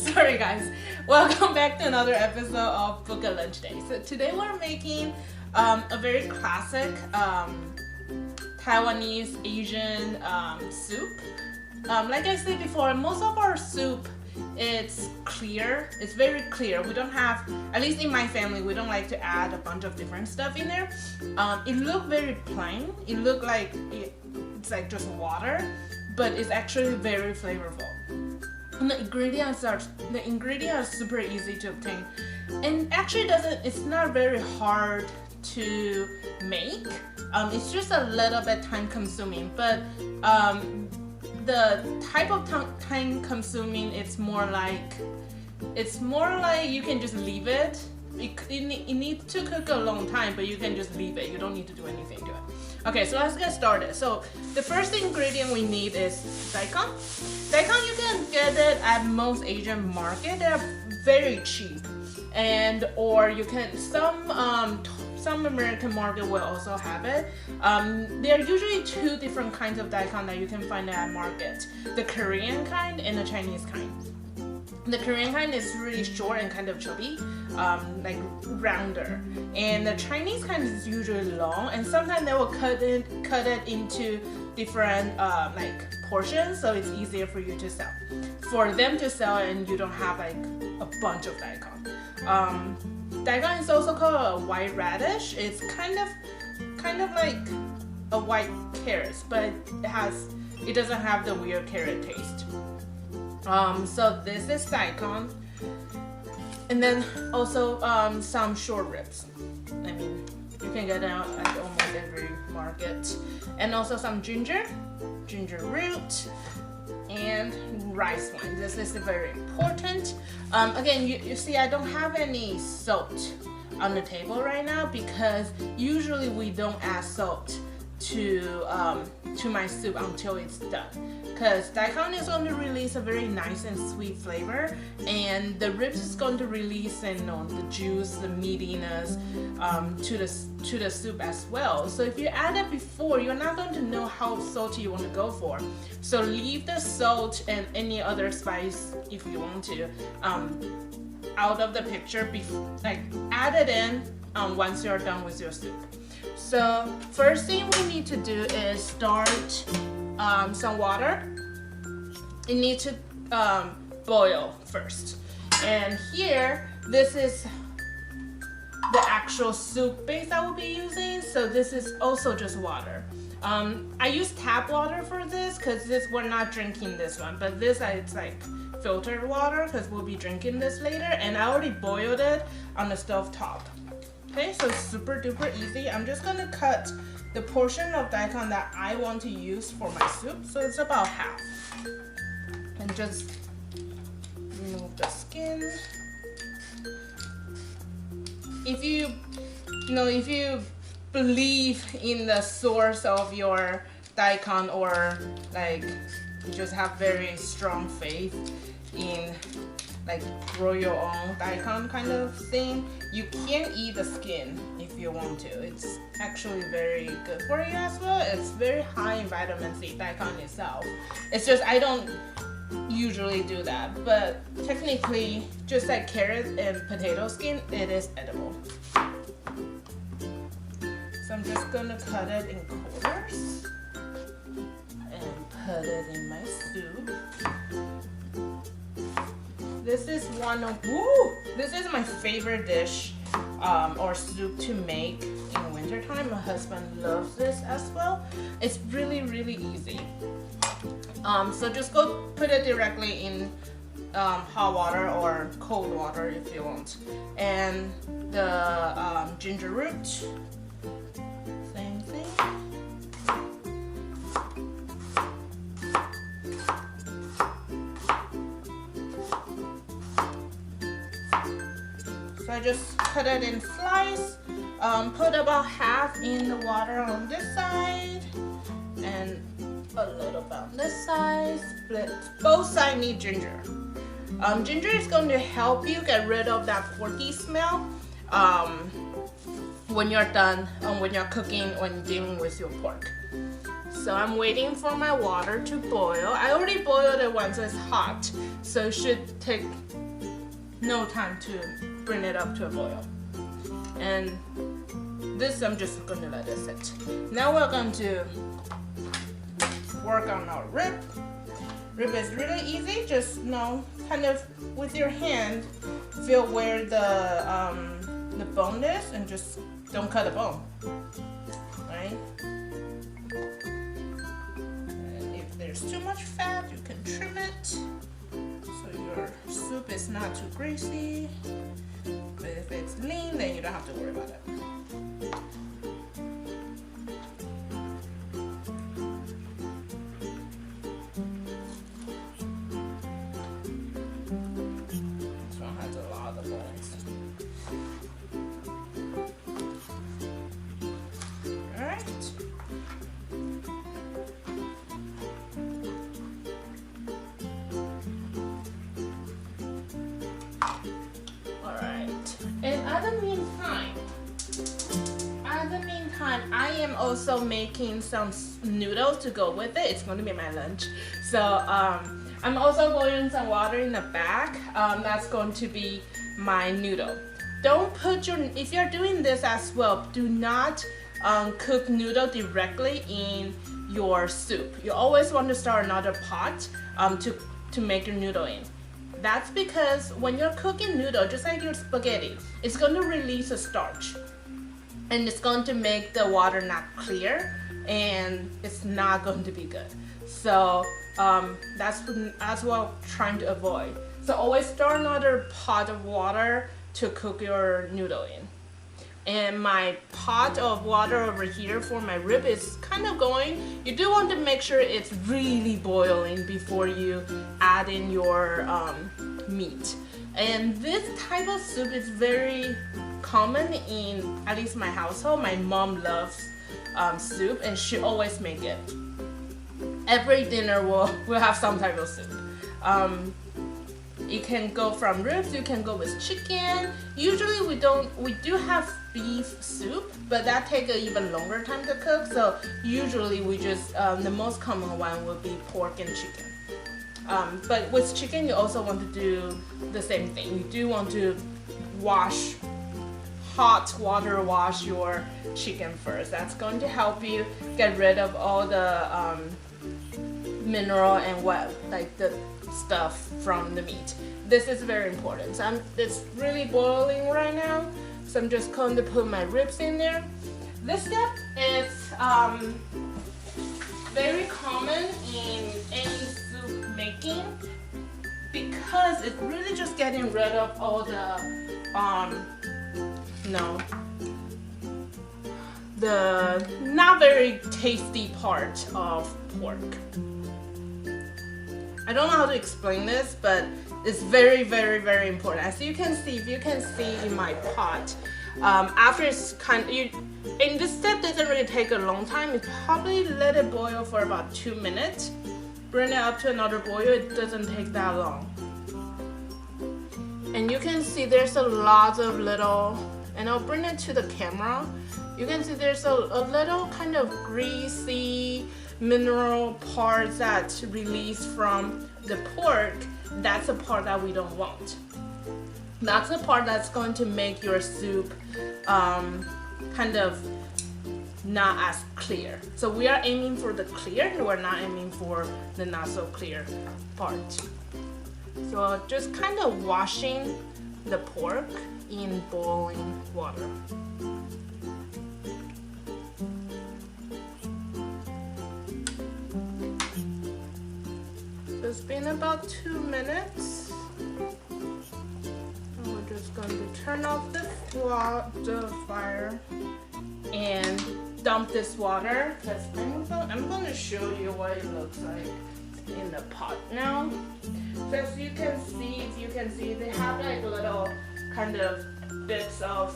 Sorry guys, welcome back to another episode of Book a Lunch Day. So today we're making a very classic Taiwanese Asian soup. Like I said before, most of our soup it's clear, it's very clear. We don't have, at least in my family, we don't like to add a bunch of different stuff in there. It looked very plain, it looked like it's like just water, but it's actually very flavorful. And the ingredients are super easy to obtain, and actually it's not very hard to make. It's just a little bit time consuming, but the type of time consuming, it's more like you can just leave it. It needs to cook a long time, but you can just leave it. You don't need to do anything to it. Okay, so let's get started. So the first ingredient we need is Daikon. Daikon, you can get it at most Asian market. They're very cheap, and or you can some American market will also have it. There are usually two different kinds of daikon that you can find at market: the Korean kind and the Chinese kind. The Korean kind is really short and kind of chubby, like rounder, and the Chinese kind is usually long, and sometimes they will cut it into different like portions, so it's easier for you to sell. For them to sell, and you don't have like a bunch of daikon. Daikon is also called a white radish. It's kind of like a white carrot, but it doesn't have the weird carrot taste. So this is daikon, and then also some short ribs. I mean, you can get them at almost every market, and also some ginger root, and rice wine. This is very important. Again, you see, I don't have any salt on the table right now because usually we don't add salt to my soup until it's done, because daikon is going to release a very nice and sweet flavor, and the ribs is going to release the juice, the meatiness to the soup as well. So if you add it before, you're not going to know how salty you want to go for. So leave the salt and any other spice, if you want to, out of the picture. Like add it in once you're done with your soup. So first thing we need to do is start some water. It needs to boil first. And here, this is the actual soup base I will be using. So this is also just water. I use tap water for this because we're not drinking this one, but this it's like filtered water because we'll be drinking this later. And I already boiled it on the stove top. Okay, so super duper easy. I'm just gonna cut the portion of daikon that I want to use for my soup. So it's about half. And just remove the skin. If you believe in the source of your daikon, or like you just have very strong faith in like grow your own daikon kind of thing, you can eat the skin if you want to. It's actually very good for you as well. It's very high in vitamin C, daikon itself. It's just I don't usually do that, but technically just like carrot and potato skin, it is edible. So I'm just gonna cut it in quarters and put it in my soup. This is this is my favorite dish or soup to make in wintertime. My husband loves this as well. It's really, really easy. So just go put it directly in hot water or cold water if you want. And the ginger root, same thing. So I just cut it in slice, put about half in the water on this side, and a little bit on this side. Split. Both sides need ginger. Ginger is going to help you get rid of that porky smell when you're done, when you're cooking, when dealing with your pork. So I'm waiting for my water to boil. I already boiled it once, so it's hot. So it should take no time to bring it up to a boil. And this I'm just gonna let it sit. Now we're going to work on our rib. Rib is really easy, just kind of with your hand, feel where the bone is and just don't cut the bone, right? And if there's too much fat, you can trim it so your soup is not too greasy. But if it's lean, then you don't have to worry about it. This one has a lot of bones. Alright. And at the meantime, I am also making some noodles to go with it. It's going to be my lunch. So I'm also boiling some water in the back. That's going to be my noodle. Don't put if you're doing this as well, do not cook noodle directly in your soup. You always want to start another pot to make your noodle in. That's because when you're cooking noodle, just like your spaghetti, it's going to release a starch. And it's going to make the water not clear, and it's not going to be good. So that's what I'm trying to avoid. So always start another pot of water to cook your noodle in. And my pot of water over here for my rib is kind of going. You do want to make sure it's really boiling before you add in your meat. And this type of soup is very common in at least my household. My mom loves soup, and she always make it. Every dinner we'll have some type of soup. You can go from ribs, you can go with chicken. Usually we do have beef soup, but that takes an even longer time to cook. So usually we just, the most common one will be pork and chicken. But with chicken, you also want to do the same thing. You do want to hot water wash your chicken first. That's going to help you get rid of all the mineral and like the stuff from the meat. This is very important. So it's really boiling right now, so I'm just going to put my ribs in there. This step is very common in any soup making because it's really just getting rid of all the not very tasty part of pork. I don't know how to explain this, but it's very, very, very important. As you can see, if you can see in my pot, after it's and this step doesn't really take a long time. You probably let it boil for about 2 minutes. Bring it up to another boil. It doesn't take that long. And you can see there's a lot of little, and I'll bring it to the camera. You can see there's a little kind of greasy mineral parts that release from the pork. That's a part that we don't want. That's the part that's going to make your soup kind of not as clear. So we are aiming for the clear, we're not aiming for the not so clear part. So just kind of washing the pork in boiling water. It's been about 2 minutes. And we're just going to turn off the fire and dump this water, because I'm going to show you what it looks like in the pot now. So as you can see, they have like little kind of bits of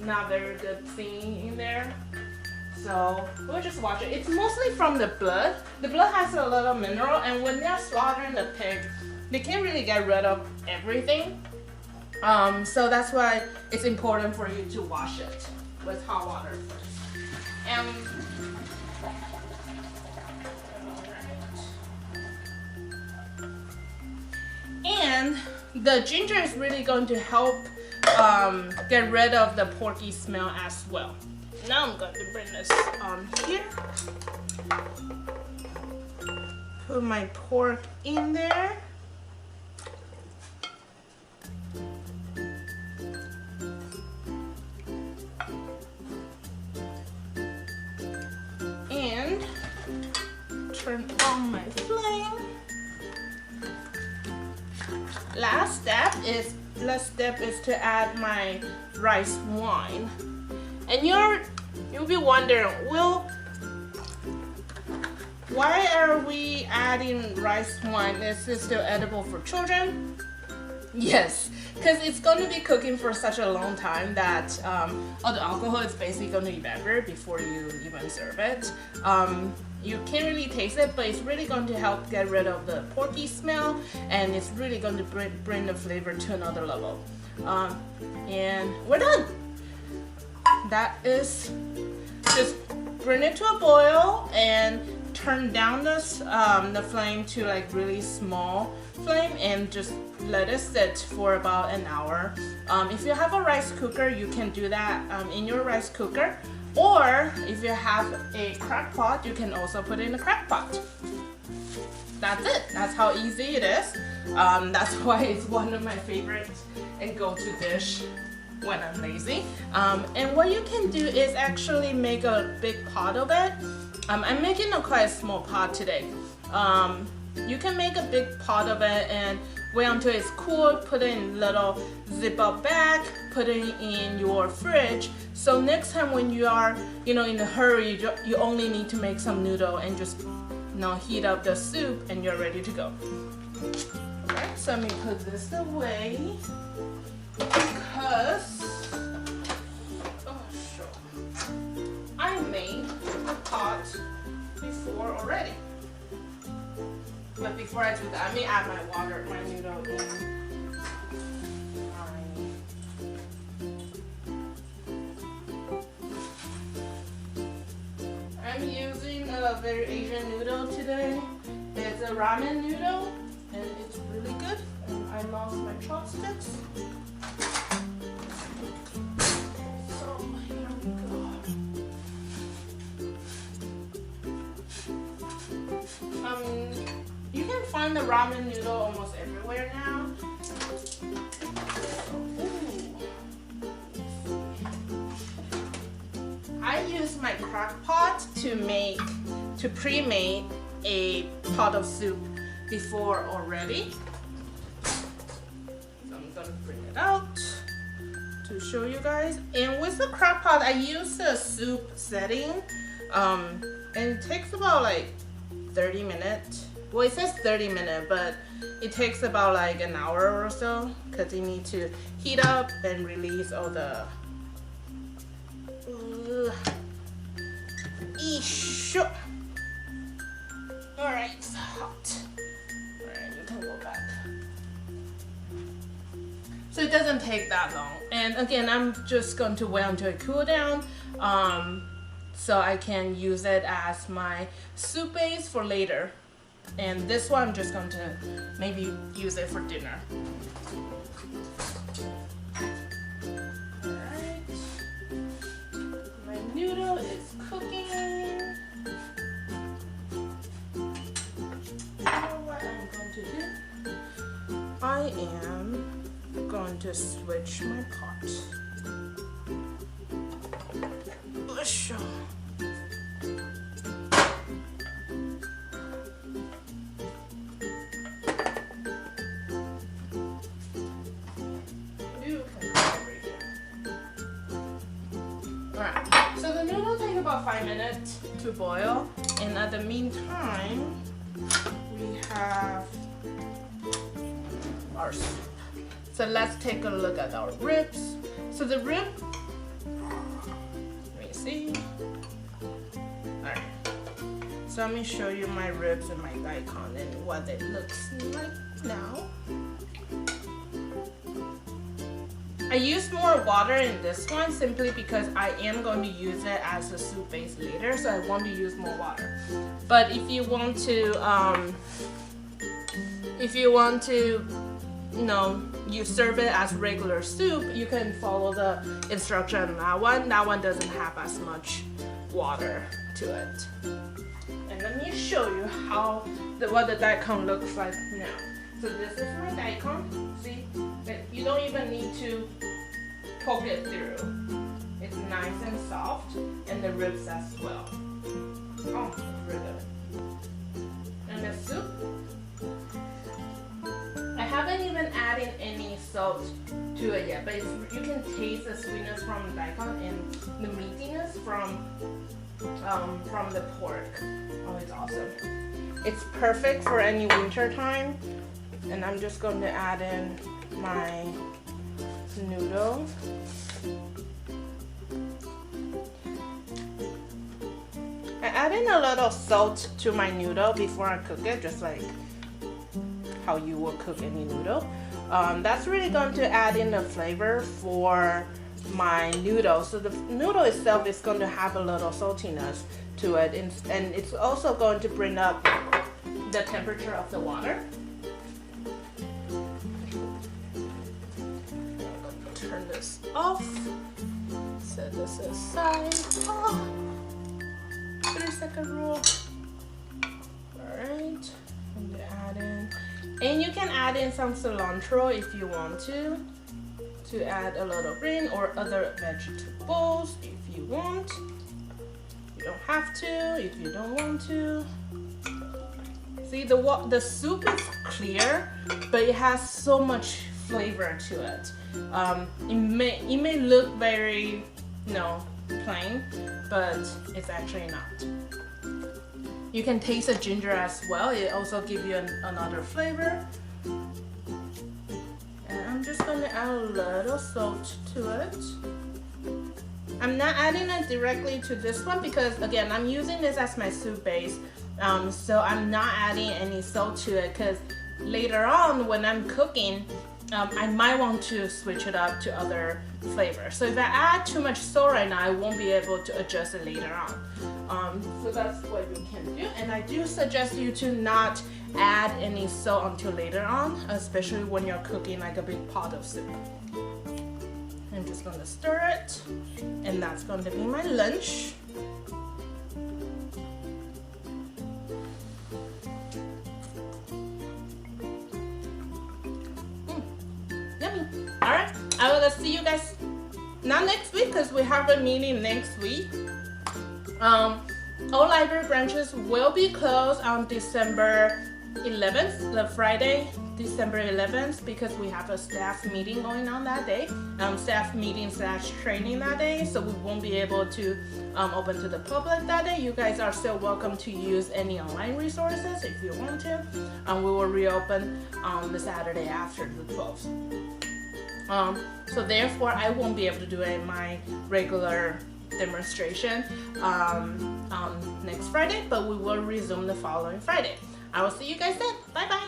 not very good thing in there. So we'll just watch it. It's mostly from the blood. The blood has a little mineral, and when they're slaughtering the pig, they can't really get rid of everything. So that's why it's important for you to wash it with hot water first. And the ginger is really going to help get rid of the porky smell as well. Now I'm going to bring this on here. Put my pork in there. And turn on my flame. Last step is to add my rice wine. And you'll be wondering, well, why are we adding rice wine? Is this still edible for children? Yes, because it's going to be cooking for such a long time that all the alcohol is basically going to evaporate before you even serve it. You can't really taste it, but it's really going to help get rid of the porky smell, and it's really going to bring the flavor to another level. And we're done. That is, just bring it to a boil and turn down the flame to like really small flame and just let it sit for about an hour. If you have a rice cooker, you can do that in your rice cooker, or if you have a crock pot, you can also put it in a crock pot. That's it. That's how easy it is. That's why it's one of my favorite and go-to dish when I'm lazy. And what you can do is actually make a big pot of it. I'm making a quite small pot today. You can make a big pot of it and wait until it's cool, put it in a little zip up bag, put it in your fridge. So next time when you are, in a hurry, you only need to make some noodle and just, heat up the soup and you're ready to go. Alright, so let me put this away because I made a pot before already. But before I do that, let me add my noodle in. I'm using a very Asian noodle today. It's a ramen noodle and it's really good. And I lost my chopsticks. So here we go. You can find the ramen noodle almost everywhere now. I use my crock pot to pre-make a pot of soup before already. So I'm gonna bring it out to show you guys. And with the crock pot, I use the soup setting, and it takes about like 30 minutes. Well, it says 30 minutes, but it takes about like an hour or so because you need to heat up and release all the Alright, it's hot. Alright, you can go back. So it doesn't take that long. And again, I'm just going to wait until it cools down. So I can use it as my soup base for later. And this one I'm just going to maybe use it for dinner. Alright. My noodle is cooking. Now what I'm going to do, I am going to switch my pot. Alright, so the noodle takes about 5 minutes to boil, and at the meantime, we have our soup. So let's take a look at our ribs. So the rib, let me see. Alright, so let me show you my ribs and my daikon and what it looks like now. I use more water in this one simply because I am going to use it as a soup base later, so I want to use more water. But if you want to you serve it as regular soup, you can follow the instruction on that one. That one doesn't have as much water to it. And let me show you what the daikon looks like now. So this is my daikon. See, you don't even need to poke it through. It's nice and soft, and the ribs as well. Oh, really good. And the soup, I haven't even added any salt to it yet, but you can taste the sweetness from the daikon and the meatiness from the pork. Oh, it's awesome. It's perfect for any winter time. And I'm just going to add in my noodle. I add in a little salt to my noodle before I cook it, just like how you would cook any noodle. That's really going to add in the flavor for my noodle. So the noodle itself is going to have a little saltiness to it, and it's also going to bring up the temperature of the water. Turn this off. Set this aside. Oh, 30-second rule. Alright, I'm gonna add in, and you can add in some cilantro if you want to add a little green or other vegetables if you want. You don't have to if you don't want to. See, the soup is clear, but it has so much flavor to it. It may look very, plain, but it's actually not. You can taste the ginger as well. It also gives you another flavor. And I'm just going to add a little salt to it. I'm not adding it directly to this one because, again, I'm using this as my soup base. So I'm not adding any salt to it because later on when I'm cooking, I might want to switch it up to other flavors. So if I add too much salt right now, I won't be able to adjust it later on. So that's what you can do. And I do suggest you to not add any salt until later on, especially when you're cooking like a big pot of soup. I'm just going to stir it, and that's going to be my lunch. Yummy. Alright, I will see you guys not next week because we have a meeting next week. All library branches will be closed on December 11th, the Friday, December 11th, because we have a staff meeting going on that day, staff meeting / training that day, so we won't be able to open to the public that day. You guys are still welcome to use any online resources if you want to. We will reopen on the Saturday after the 12th. So therefore, I won't be able to do my regular demonstration on next Friday, but we will resume the following Friday. I will see you guys then. Bye bye.